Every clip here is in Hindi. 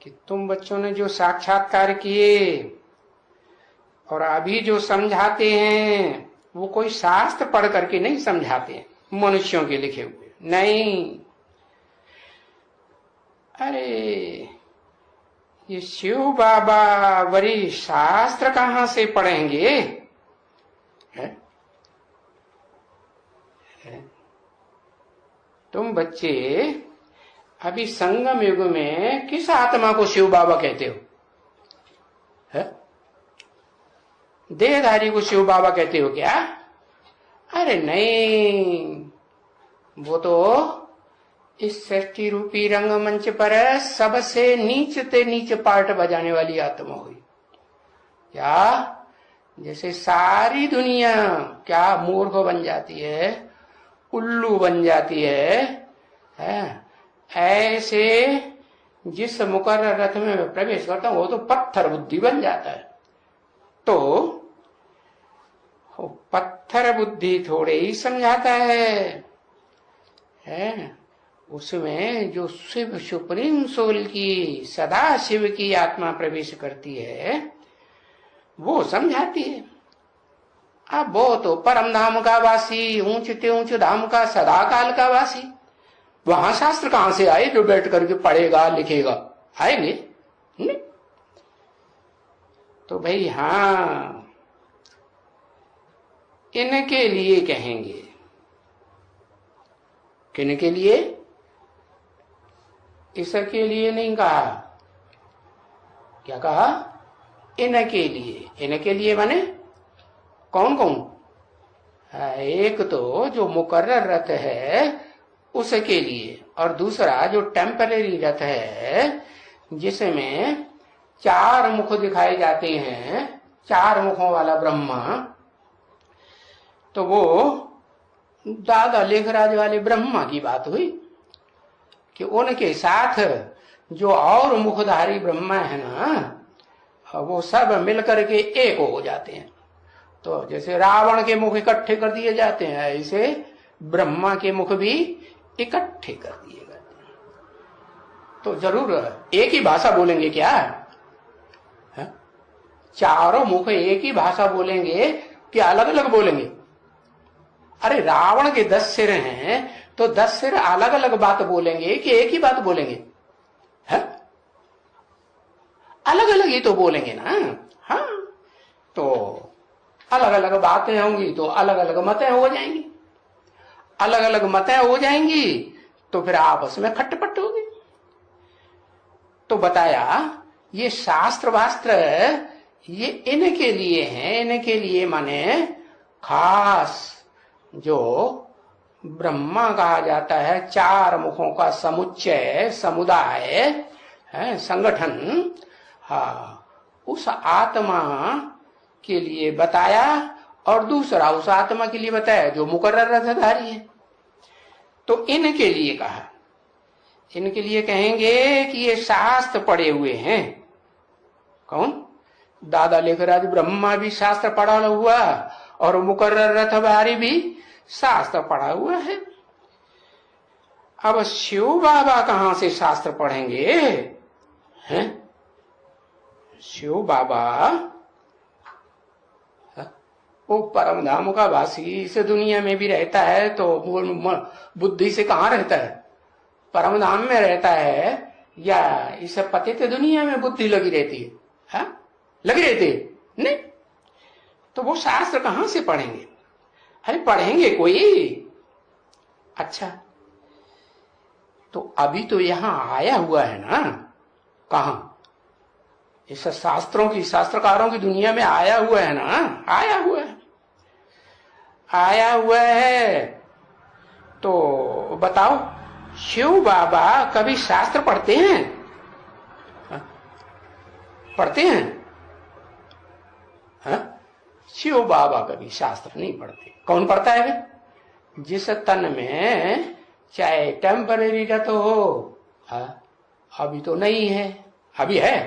कि तुम बच्चों ने जो साक्षात्कार किए और अभी जो समझाते हैं वो कोई शास्त्र पढ़ करके नहीं समझाते हैं, मनुष्यों के लिखे हुए नहीं। अरे ये शिव बाबा वरी शास्त्र कहां से पढ़ेंगे? है? तुम बच्चे अभी संगम युग में किस आत्मा को शिव बाबा कहते हो? है? देहधारी को शिव बाबा कहते हो क्या? अरे नहीं, वो तो इस सृष्टि रूपी रंगमंच पर सबसे नीच ते नीच पार्ट बजाने वाली आत्मा हुई। क्या जैसे सारी दुनिया क्या मूर्ख बन जाती है, उल्लू बन जाती है? ऐसे जिस मुकर्रर रथ में मैं प्रवेश करता हूं वो तो पत्थर बुद्धि बन जाता है। तो पत्थर बुद्धि थोड़े ही समझाता है? उसमें जो शिव सुप्रीम सोल की, सदा शिव की आत्मा प्रवेश करती है वो समझाती है। अब वो तो परम धाम का वासी, ऊंच ते ऊंच धाम का सदा काल का वासी, वहां शास्त्र कहां से आए जो बैठ करके पढ़ेगा लिखेगा? आएंगे नहीं? तो भाई हाँ, इनके लिए कहेंगे। किनके लिए? इसके लिए नहीं कहा। क्या कहा? इनके लिए। इनके लिए माने कौन कौन? एक तो जो मुकर्रर रथ है उसके लिए, और दूसरा जो टेम्परेरी रथ है जिसमें 4 मुख दिखाए जाते हैं, 4 मुखों वाला ब्रह्मा। तो वो दादा लेखराज वाले ब्रह्मा की बात हुई कि उनके साथ जो और मुखधारी ब्रह्मा है ना, वो सब मिलकर के एक हो जाते हैं। तो जैसे रावण के मुख इकट्ठे कर दिए जाते हैं, ऐसे ब्रह्मा के मुख भी इकट्ठे कर दिए जाते हैं। तो जरूर एक ही भाषा बोलेंगे क्या? है? चारों मुख एक ही भाषा बोलेंगे कि अलग अलग बोलेंगे? अरे रावण के 10 सिर हैं तो 10 सिर अलग अलग बात बोलेंगे कि एक ही बात बोलेंगे? है? अलग अलग ही तो बोलेंगे ना। हाँ, तो अलग अलग बातें होंगी तो अलग अलग मतें हो जाएंगी। अलग अलग मतें हो जाएंगी तो फिर आपस में खटपट होगी। तो बताया ये शास्त्र वास्त्र ये इनके लिए हैं। इनके लिए माने खास जो ब्रह्मा कहा जाता है, 4 मुखों का समुच्चय, समुदाय है, संगठन, हाँ, उस आत्मा के लिए बताया। और दूसरा उस आत्मा के लिए बताया जो मुकर्रर रथधारी है। तो इनके लिए कहा। इनके लिए कहेंगे कि ये शास्त्र पढ़े हुए हैं। कौन? दादा लेखराज ब्रह्मा भी शास्त्र पढ़ा हुआ और मुकर्रर रथधारी भी शास्त्र पढ़ा हुआ है। अब शिव बाबा कहां से शास्त्र पढ़ेंगे? हैं? शिव बाबा वो परम धाम का वासी इस दुनिया में भी रहता है तो बुद्धि से कहां रहता है? परम धाम में रहता है या इस पतित दुनिया में बुद्धि लगी रहती है? हा? लगी रहती है? नहीं। तो वो शास्त्र कहां से पढ़ेंगे? अरे पढ़ेंगे कोई। अच्छा, तो अभी तो यहां आया हुआ है ना? कहां? इस शास्त्रों की, शास्त्रकारों की दुनिया में आया हुआ है ना? आया हुआ है। आया हुआ है तो बताओ, शिव बाबा कभी शास्त्र पढ़ते हैं? पढ़ते हैं? हा? शिव बाबा कभी शास्त्र नहीं पढ़ते। कौन पढ़ता है? जिस तन में चाहे टेम्परेरी रथ हो, अभी तो नहीं है, अभी है,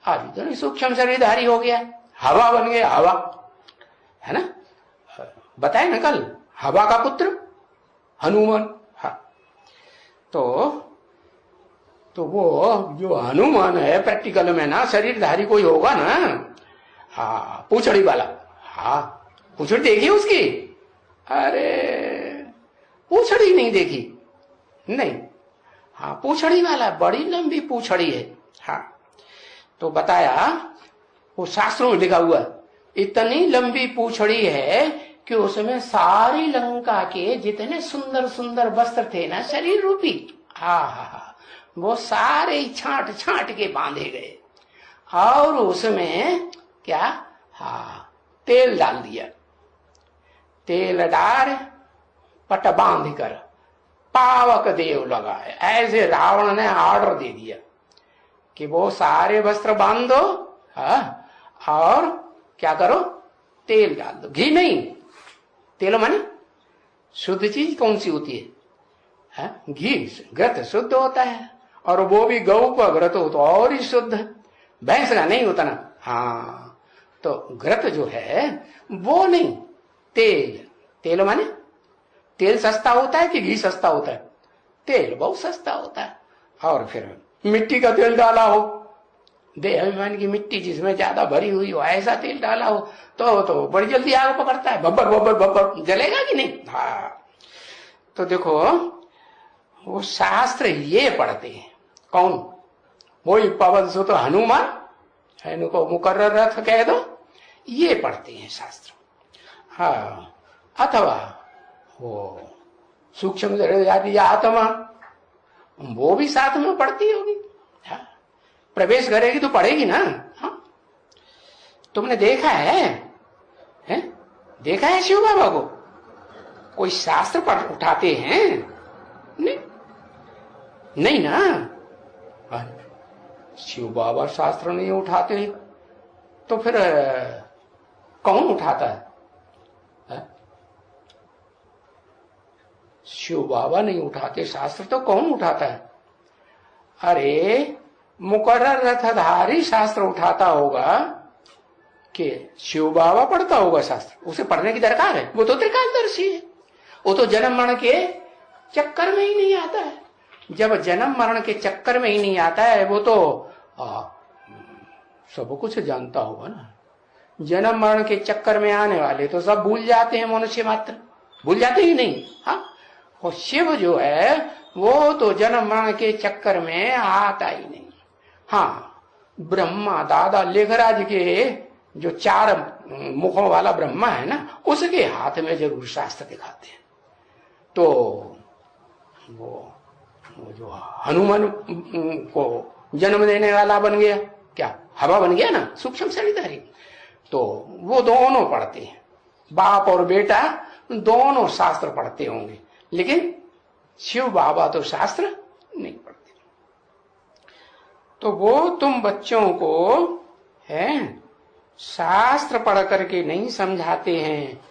अभी तो नहीं, सूक्ष्म शरीरधारी हो गया, हवा बन गया, हवा है ना। बताए ना कल, हवा का पुत्र हनुमान। हाँ, तो तो वो जो हनुमान है प्रैक्टिकल में ना शरीरधारी कोई होगा ना, हाँ पूछड़ी वाला, हाँ पूछड़ी देखी उसकी? अरे पूछड़ी नहीं देखी, नहीं, हाँ पूछड़ी वाला, बड़ी लंबी पूछड़ी है। हाँ तो बताया वो शास्त्रों में लिखा हुआ इतनी लंबी पूछड़ी है कि उसमें सारी लंका के जितने सुंदर सुंदर वस्त्र थे ना शरीर रूपी, हा वो सारे छांट छांट के बांधे गए और उसमें क्या, हाँ तेल डाल दिया, तेल डाल पट बांध कर पावक देव लगाए। ऐसे रावण ने ऑर्डर दे दिया कि वो सारे वस्त्र बांध दो, हाँ, और क्या करो, तेल डाल दो। घी नहीं, तेल माने शुद्ध चीज कौन सी होती है? घी, घृत शुद्ध होता है, और वो भी गौ का घृत हो तो और ही शुद्ध, भैंस का नहीं होता ना। हाँ तो घृत जो है वो नहीं, तेल, तेल माने तेल सस्ता होता है कि घी सस्ता होता है? तेल बहुत सस्ता होता है। और फिर मिट्टी का तेल डाला हो, देह अभिमान की मिट्टी जिसमें ज्यादा भरी हुई हो, ऐसा तेल डाला हो तो बड़ी जल्दी आग पकड़ता है, बब्बर बब्बर बब्बर, जलेगा कि नहीं? हाँ तो देखो वो शास्त्र ये पढ़ते हैं, कौन? वही पवन सुत हनुमान, इनको मुकर्रर रथ कह दो, ये पढ़ते हैं शास्त्र। हाँ अथवा वो सूक्ष्म जाति आत्मा, वो भी साथ में पढ़ती होगी। हाँ प्रवेश करेगी तो पढ़ेगी ना। हाँ तुमने देखा है? देखा है शिव बाबा को कोई शास्त्र पढ़ उठाते हैं? नहीं, नहीं ना, शिव बाबा शास्त्र नहीं उठाते तो फिर कौन उठाता है? शिव बाबा नहीं उठाते शास्त्र तो कौन उठाता है? अरे मुकर्रर रथधारी शास्त्र उठाता होगा कि शिव बाबा पढ़ता होगा शास्त्र? उसे पढ़ने की दरकार है? वो तो त्रिकालदर्शी है, वो तो जन्म मरण के चक्कर में ही नहीं आता है। जब जन्म मरण के चक्कर में ही नहीं आता है वो तो सब कुछ जानता होगा ना। जन्म मरण के चक्कर में आने वाले तो सब भूल जाते हैं, मनुष्य मात्र भूल जाते ही नहीं। हाँ और शिव जो है वो तो जन्म मरण के चक्कर में आता ही नहीं। हाँ ब्रह्मा दादा लेखराज के जो 4 मुखों वाला ब्रह्मा है ना, उसके हाथ में जरूर शास्त्र दिखाते हैं। तो वो जो हनुमान को जन्म देने वाला बन गया, क्या हवा बन गया ना, सूक्ष्म शरीरधारी, तो वो दोनों पढ़ते हैं, बाप और बेटा दोनों शास्त्र पढ़ते होंगे, लेकिन शिव बाबा तो शास्त्र नहीं पढ़ते। तो वो तुम बच्चों को है शास्त्र पढ़ करके नहीं समझाते हैं,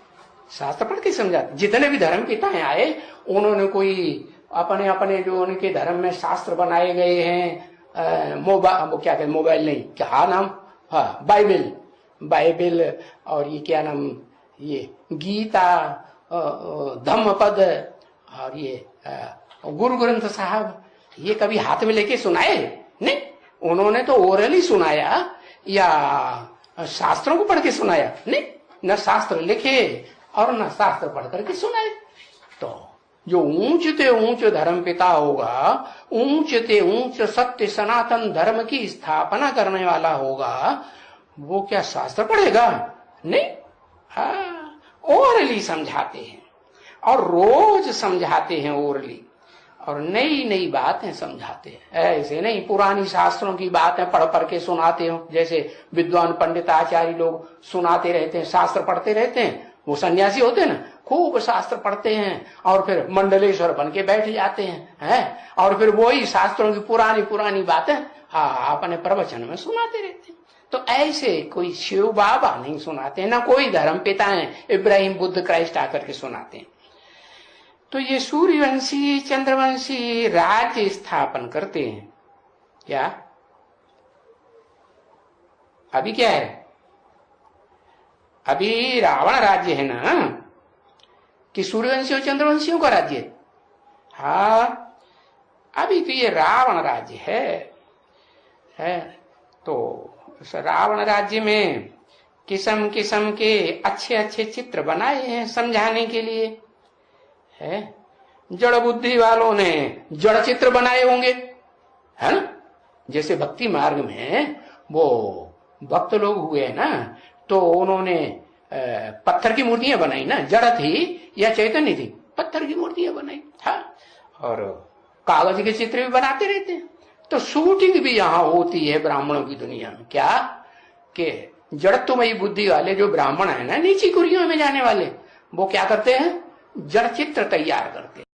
शास्त्र पढ़ के समझाते। जितने भी धर्म पिताएं आए उन्होंने कोई अपने अपने जो उनके धर्म में शास्त्र बनाए गए हैं, वो क्या कहते, मोबाइल नहीं, क्या नाम, हाँ बाइबल, बाइबल, और ये क्या नाम, ये गीता, धम्मपद, और ये गुरु ग्रंथ साहब, ये कभी हाथ में लेके सुनाए नहीं। उन्होंने तो ओरली सुनाया या शास्त्रों को पढ़ के सुनाया? नहीं, न शास्त्र लिखे और न शास्त्र पढ़ करके सुनाए। तो जो ऊंचते ऊंच धर्म पिता होगा, ऊंचते ऊंच सत्य सनातन धर्म की स्थापना करने वाला होगा, वो क्या शास्त्र पढ़ेगा? नहीं। हाँ ओरली समझाते हैं और रोज समझाते हैं ओरली, और नई नई बातें समझाते हैं। ऐसे नहीं पुरानी शास्त्रों की बातें पढ़ पढ़ के सुनाते हो, जैसे विद्वान पंडित आचार्य लोग सुनाते रहते हैं, शास्त्र पढ़ते रहते हैं। वो सन्यासी होते हैं ना, खूब शास्त्र पढ़ते हैं और फिर मंडलेश्वर बन के बैठ जाते हैं, और फिर वही शास्त्रों की पुरानी पुरानी बातें अपने प्रवचन में सुनाते रहते हैं। तो ऐसे कोई शिव बाबा नहीं सुनाते, ना कोई धर्म पिता है इब्राहिम बुद्ध क्राइस्ट आकर के सुनाते हैं। तो ये सूर्यवंशी चंद्रवंशी राज्य स्थापन करते हैं। क्या अभी क्या है? अभी रावण राज्य है ना, कि सूर्यवंशी और चंद्रवंशियों का राज्य? हाँ अभी तो ये रावण राज्य है। तो उस रावण राज्य में किस्म किस्म के अच्छे अच्छे चित्र बनाए हैं समझाने के लिए, है। जड़ बुद्धि वालों ने जड़ चित्र बनाए होंगे, है ना। जैसे भक्ति मार्ग में वो भक्त लोग हुए ना, तो उन्होंने पत्थर की मूर्तियां बनाई ना, जड़ थी या चैतन्य थी, पत्थर की मूर्तियां बनाई, हाँ। और कागज के चित्र भी बनाते रहते हैं। तो शूटिंग भी यहां होती है ब्राह्मणों की दुनिया में, क्या कि जड़त्वमयी बुद्धि वाले जो ब्राह्मण है ना, नीची कुरियों में जाने वाले, वो क्या करते हैं, जड़ चित्र तैयार करते हैं।